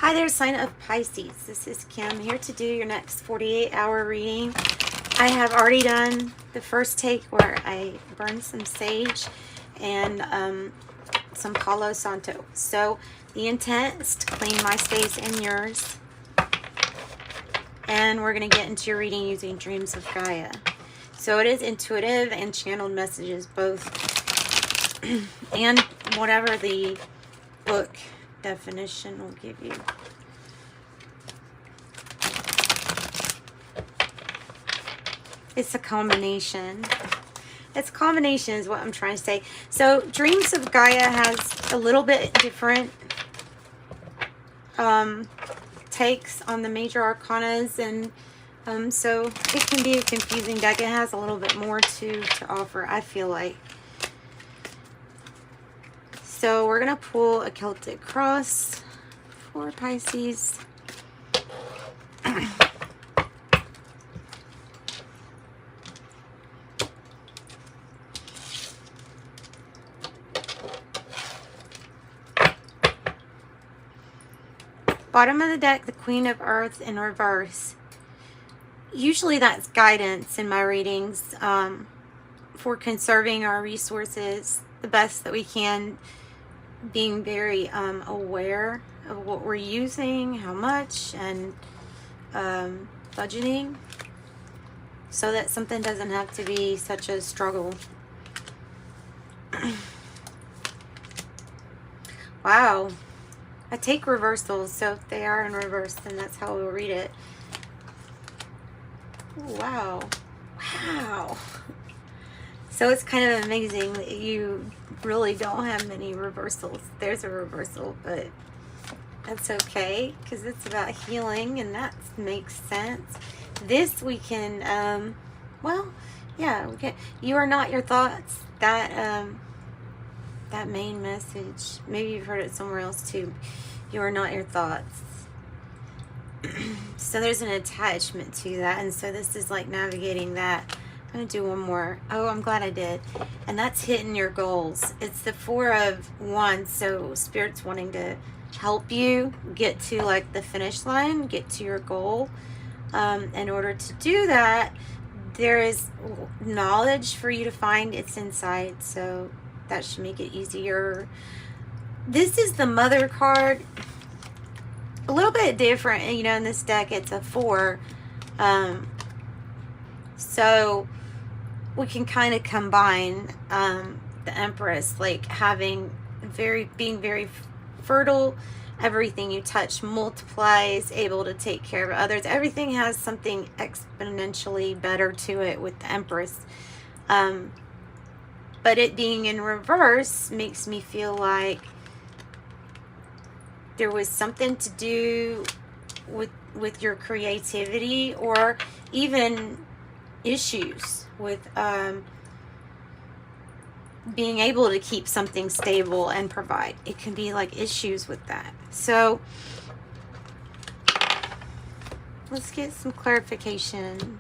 Hi there, sign of Pisces. This is Kim here to do your next 48-hour reading. I have already done the first take where I burned some sage and some Palo Santo. So the intent is to clean my space and yours. And we're going to get into your reading using Dreams of Gaia. So it is intuitive and channeled messages both. And whatever the book definition will give you. It's a combination. It's a combination is what I'm trying to say. So Dreams of Gaia has a little bit different takes on the major arcanas, and so it can be a confusing deck. It has a little bit more to offer, I feel like. So we're going to pull a Celtic cross for Pisces. Bottom of the deck, the Queen of Earth in reverse. Usually that's guidance in my readings for conserving our resources the best that we can, being very aware of what we're using, how much, and budgeting, so that something doesn't have to be such a struggle. Wow. I take reversals, so if they are in reverse, then that's how we'll read it. Wow. Wow. So it's kind of amazing that you really don't have many reversals. There's a reversal, but that's okay, because it's about healing, and that makes sense. This we can, well, yeah, we can. You are not your thoughts. That main message, maybe you've heard it somewhere else too. You are not your thoughts. So there's an attachment to that, and so this is like navigating that. I'm going to do one more. Oh, I'm glad I did. And that's hitting your goals. It's the Four of Wands, so Spirit's wanting to help you get to like the finish line, get to your goal. In order to do that, there is knowledge for you to find. It's inside, so that should make it easier. This is the Mother card. A little bit different, you know, in this deck it's a 4. So we can kind of combine the Empress, like being very fertile. Everything you touch multiplies, able to take care of others. Everything has something exponentially better to it with the Empress. But it being in reverse makes me feel like there was something to do with your creativity, or even issues with being able to keep something stable and provide. It can be like issues with that. So let's get some clarification.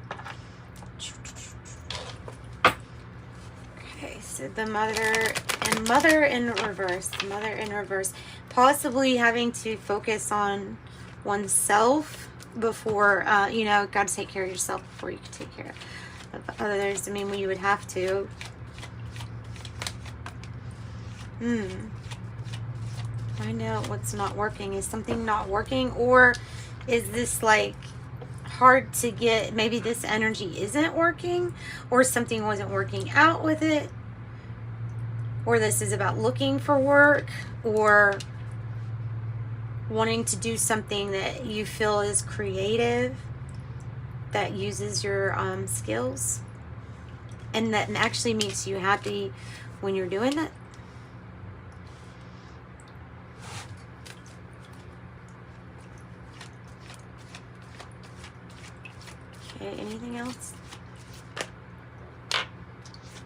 Okay, so the Mother in reverse. Mother in reverse. Possibly having to focus on oneself before, you know, got to take care of yourself before you can take care of others. I mean, you would have to. Find out what's not working. Is something not working, or is this like hard to get? Maybe this energy isn't working, or something wasn't working out with it, or this is about looking for work, or wanting to do something that you feel is creative, that uses your skills, and that actually makes you happy when you're doing that. Okay, anything else?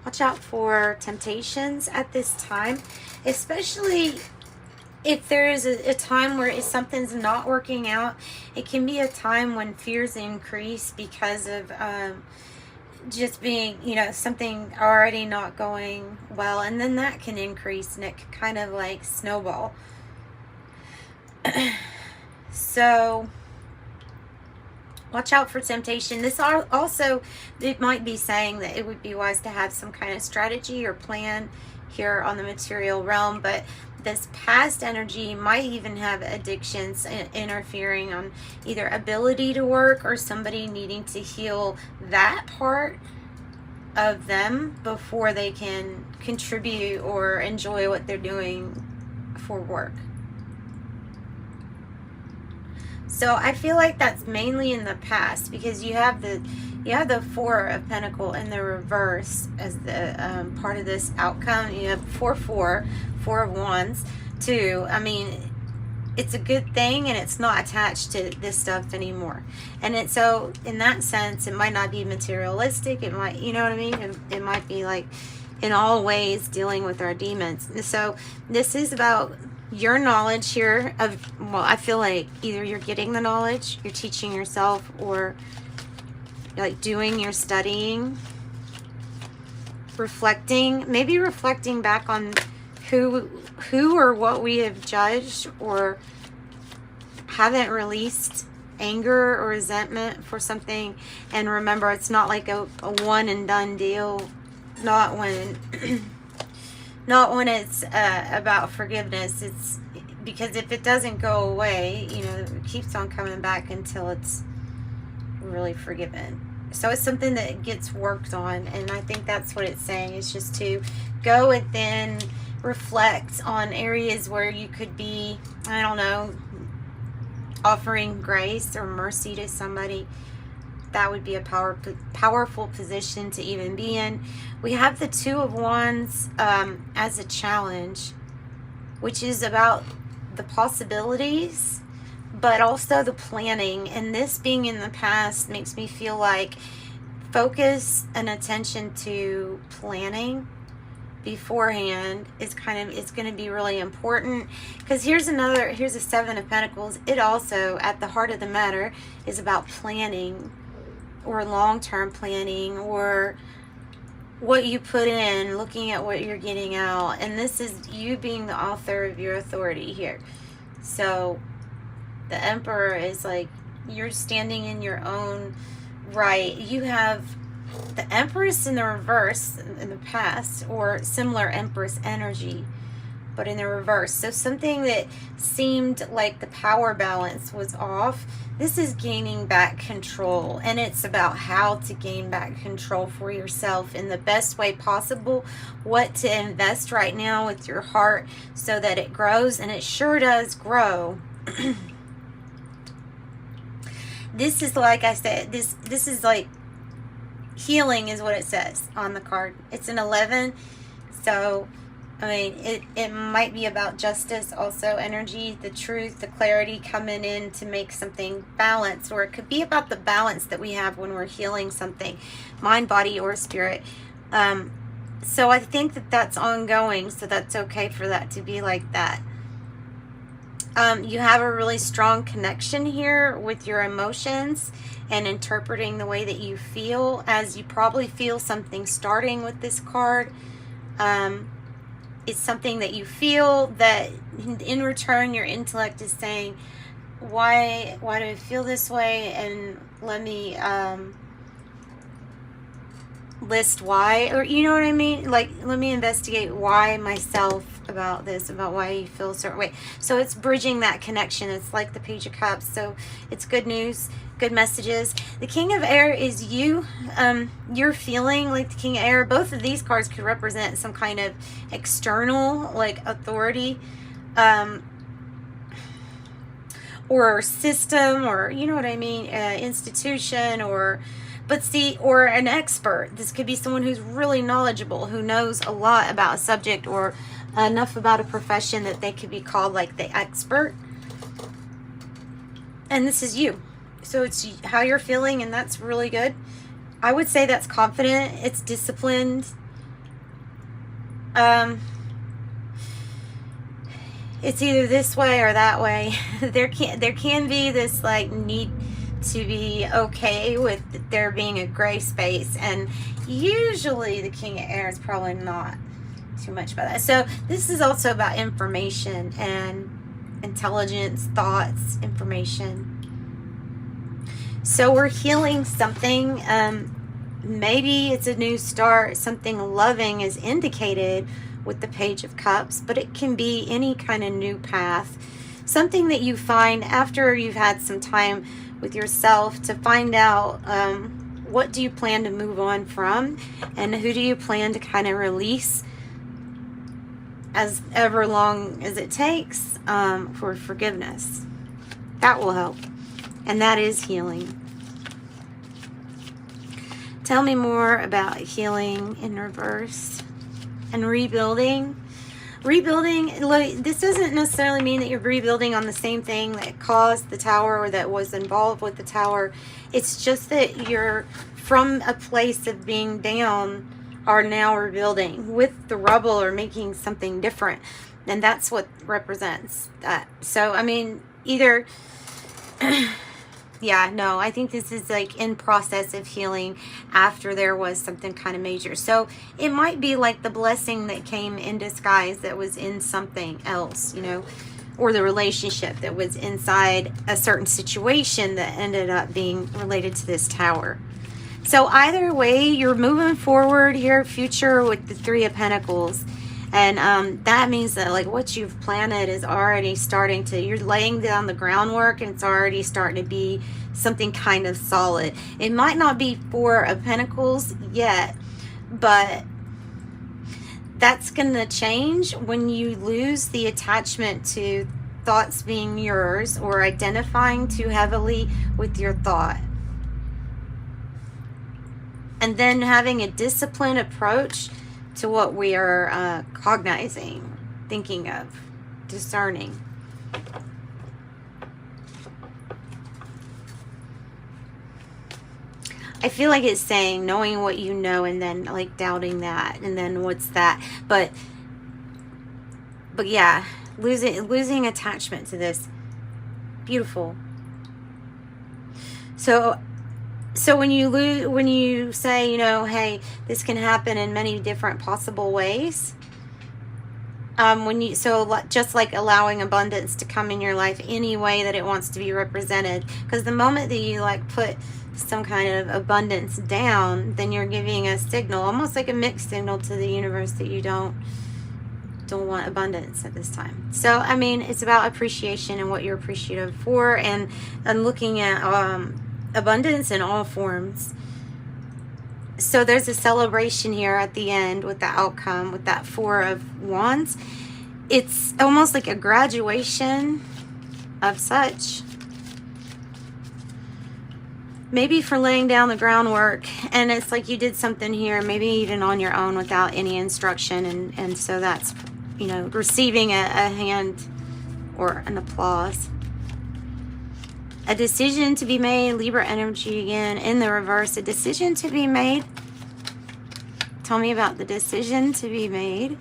Watch out for temptations at this time, especially if there is a time where something's not working out. It can be a time when fears increase because of just being, you know, something already not going well, and then that can increase, and it can kind of like snowball. So watch out for temptation. This also, it might be saying that it would be wise to have some kind of strategy or plan here on the material realm, but this past energy might even have addictions interfering on either ability to work or somebody needing to heal that part of them before they can contribute or enjoy what they're doing for work. So I feel like that's mainly in the past, because you have the Four of Pentacles in the reverse as the part of this outcome. You have Four of Wands too. I mean, it's a good thing, and it's not attached to this stuff anymore. And so in that sense, it might not be materialistic. It might, you know what I mean? It might be like in all ways dealing with our demons. So this is about your knowledge here of, well, I feel like either you're getting the knowledge, you're teaching yourself, or you're like doing your studying, reflecting, maybe reflecting back on who or what we have judged or haven't released anger or resentment for something. And remember, it's not like a one and done deal. Not when not when it's about forgiveness. It's because if it doesn't go away, you know, it keeps on coming back until it's really forgiven. So it's something that gets worked on, and I think that's what it's saying. It's just to go within, reflect on areas where you could be, I don't know, offering grace or mercy to somebody. That would be a powerful position to even be in. We have the Two of Wands as a challenge, which is about the possibilities, but also the planning. And this being in the past makes me feel like focus and attention to planning beforehand is it's going to be really important, because here's a Seven of Pentacles. It also, at the heart of the matter, is about planning, or long-term planning, or what you put in, looking at what you're getting out. And this is you being the author of your authority here. So the Emperor is like, you're standing in your own right. You have the Empress in the reverse in the past, or similar Empress energy, but in the reverse. So something that seemed like the power balance was off, this is gaining back control. And it's about how to gain back control for yourself in the best way possible, what to invest right now with your heart so that it grows, and it sure does grow. This is, like I said, this is like healing is what it says on the card. It's an 11, so I mean, it might be about justice also, energy, the truth, the clarity coming in to make something balanced, or it could be about the balance that we have when we're healing something, mind, body, or spirit. So I think that that's ongoing, so that's okay for that to be like that. You have a really strong connection here with your emotions and interpreting the way that you feel, as you probably feel something starting with this card. It's something that you feel that in return your intellect is saying, why do I feel this way, and let me list why, or you know what I mean, like let me investigate why myself about this, about why you feel a certain way. So it's bridging that connection. It's like the Page of Cups, so it's good news, good messages. The King of Air is you. You're feeling like the King of Air. Both of these cards could represent some kind of external, like, authority, or system, or you know what I mean, institution, or an expert. This could be someone who's really knowledgeable, who knows a lot about a subject, or enough about a profession that they could be called like the expert. And this is you. So it's how you're feeling, and that's really good. I would say that's confident. It's disciplined. It's either this way or that way. There can be this like need to be okay with there being a gray space, and usually the King of Air is probably not too much about that. So this is also about information and intelligence, thoughts, information. So we're healing something. Maybe it's a new start. Something loving is indicated with the Page of Cups, but it can be any kind of new path. Something that you find after you've had some time with yourself to find out what do you plan to move on from, and who do you plan to kind of release as ever long as it takes for forgiveness. That will help. And that is healing. Tell me more about healing in reverse and rebuilding. Rebuilding, this doesn't necessarily mean that you're rebuilding on the same thing that caused the tower or that was involved with the tower. It's just that you're from a place of being down are now rebuilding with the rubble or making something different. And that's what represents that. So, I mean, either... yeah, no, I think this is like in process of healing after there was something kind of major. So it might be like the blessing that came in disguise that was in something else, you know, or the relationship that was inside a certain situation that ended up being related to this tower. So either way, you're moving forward here, future, with the Three of Pentacles. And that means that like what you've planted is already starting to, you're laying down the groundwork, and it's already starting to be something kind of solid. It might not be Four of Pentacles yet, but that's going to change when you lose the attachment to thoughts being yours or identifying too heavily with your thought. And then having a disciplined approach to what we are cognizing, thinking of, discerning. I feel like it's saying knowing what you know and then like doubting that, and then what's that? But yeah, losing attachment to this. Beautiful. So when you say, you know, hey, this can happen in many different possible ways. Just like allowing abundance to come in your life any way that it wants to be represented. Because the moment that you like put some kind of abundance down, then you're giving a signal, almost like a mixed signal to the universe that you don't want abundance at this time. So I mean, it's about appreciation and what you're appreciative for, and looking at abundance in all forms. So there's a celebration here at the end with the outcome, with that Four of Wands. It's almost like a graduation of such. Maybe for laying down the groundwork, and it's like you did something here, maybe even on your own without any instruction, and so that's, you know, receiving a hand or an applause. A decision to be made, Libra energy again in the reverse. A decision to be made. Tell me about the decision to be made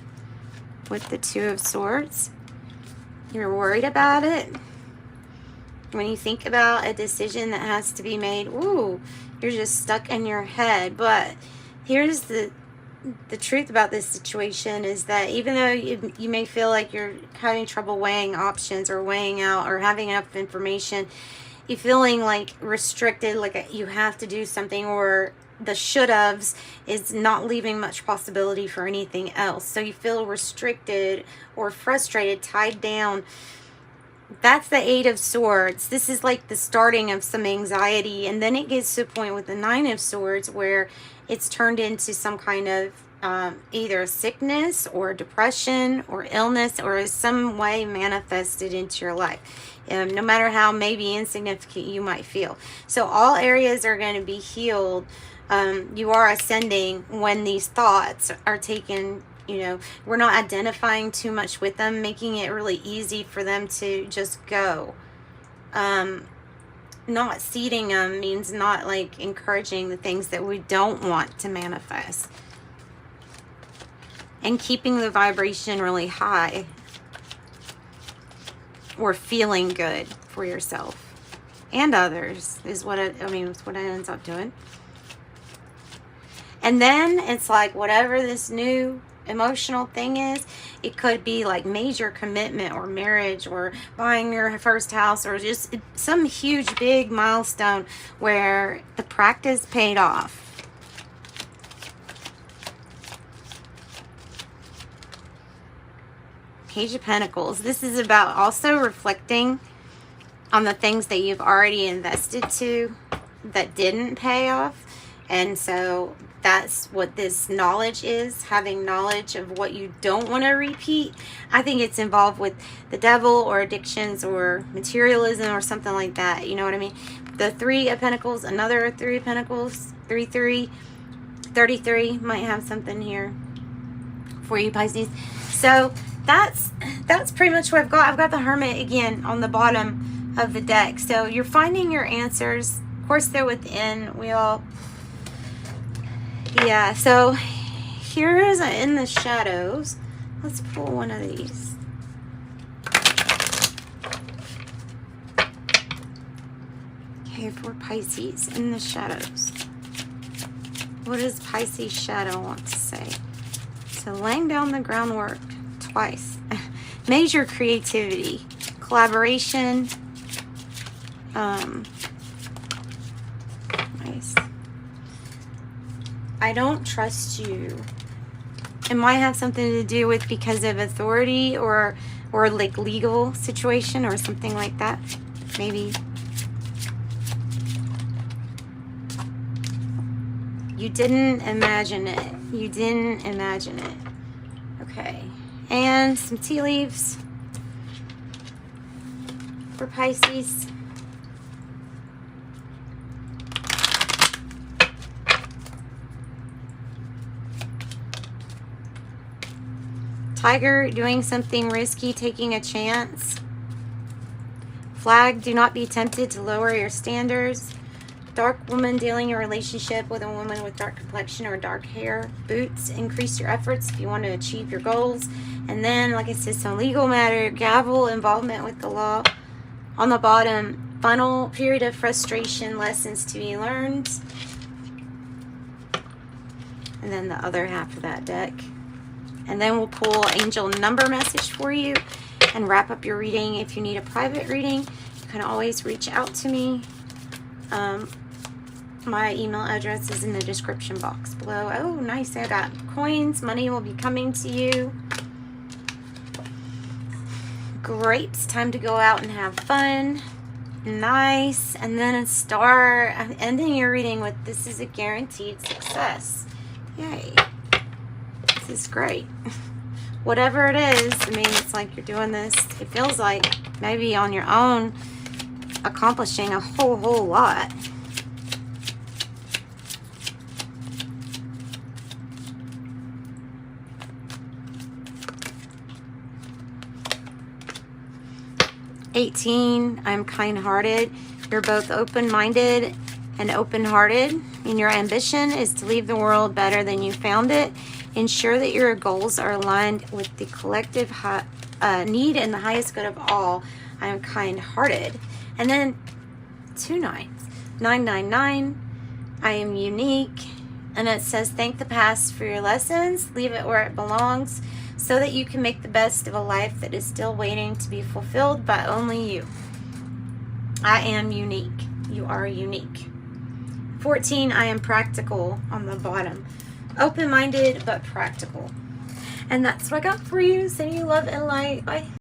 with the Two of Swords. You're worried about it. When you think about a decision that has to be made, ooh, you're just stuck in your head. But here's the truth about this situation is that even though you may feel like you're having trouble weighing options or weighing out or having enough information, you feeling like restricted, like you have to do something, or the should-haves is not leaving much possibility for anything else. So you feel restricted or frustrated, tied down. That's the Eight of Swords. This is like the starting of some anxiety, and then it gets to a point with the Nine of Swords where it's turned into some kind of either sickness or depression or illness, or some way manifested into your life. No matter how maybe insignificant you might feel. So all areas are going to be healed. You are ascending when these thoughts are taken, you know, we're not identifying too much with them, making it really easy for them to just go. Not seeding them means not like encouraging the things that we don't want to manifest. And keeping the vibration really high. Or feeling good for yourself and others is what it's what it ends up doing. And then it's like whatever this new emotional thing is. It could be like major commitment or marriage or buying your first house or just some huge big milestone where the practice paid off. Page of Pentacles. This is about also reflecting on the things that you've already invested to that didn't pay off. And so that's what this knowledge is, having knowledge of what you don't want to repeat. I think it's involved with the devil or addictions or materialism or something like that. You know what I mean? The Three of Pentacles, another Three of Pentacles, 33 might have something here for you, Pisces. So that's pretty much what I've got. I've got the Hermit again on the bottom of the deck. So you're finding your answers. Of course, they're within. Yeah, so here is in the shadows. Let's pull one of these. Okay, for Pisces, in the shadows. What does Pisces shadow want to say? So laying down the groundwork twice. Major creativity, collaboration. Nice. I don't trust you. It might have something to do with because of authority or like legal situation or something like that. Maybe. You didn't imagine it. You didn't imagine it. Okay. And some tea leaves for Pisces. Tiger, doing something risky, taking a chance. Flag, do not be tempted to lower your standards. Dark woman, dealing a relationship with a woman with dark complexion or dark hair. Boots, increase your efforts if you want to achieve your goals. And then, like I said, some legal matter. Gavel, involvement with the law. On the bottom, final period of frustration, lessons to be learned. And then the other half of that deck. And then we'll pull angel number message for you and wrap up your reading. If you need a private reading, you can always reach out to me. My email address is in the description box below. Oh, nice. I got coins. Money will be coming to you. Grapes. Time to go out and have fun. Nice. And then a star. I'm ending your reading with this is a guaranteed success. Yay. This is great. Whatever it is, I mean, it's like you're doing this, it feels like maybe on your own, accomplishing a whole lot. I'm kind-hearted. You're both open-minded and open-hearted, and your ambition is to leave the world better than you found it. Ensure that your goals are aligned with the collective need and the highest good of all. I am kind-hearted. And then 2 9s. 999. I am unique. And it says, thank the past for your lessons. Leave it where it belongs so that you can make the best of a life that is still waiting to be fulfilled by only you. I am unique. You are unique. 14. I am practical on the bottom. Open-minded but practical. And that's what I got for you. Sending you love and light. Bye.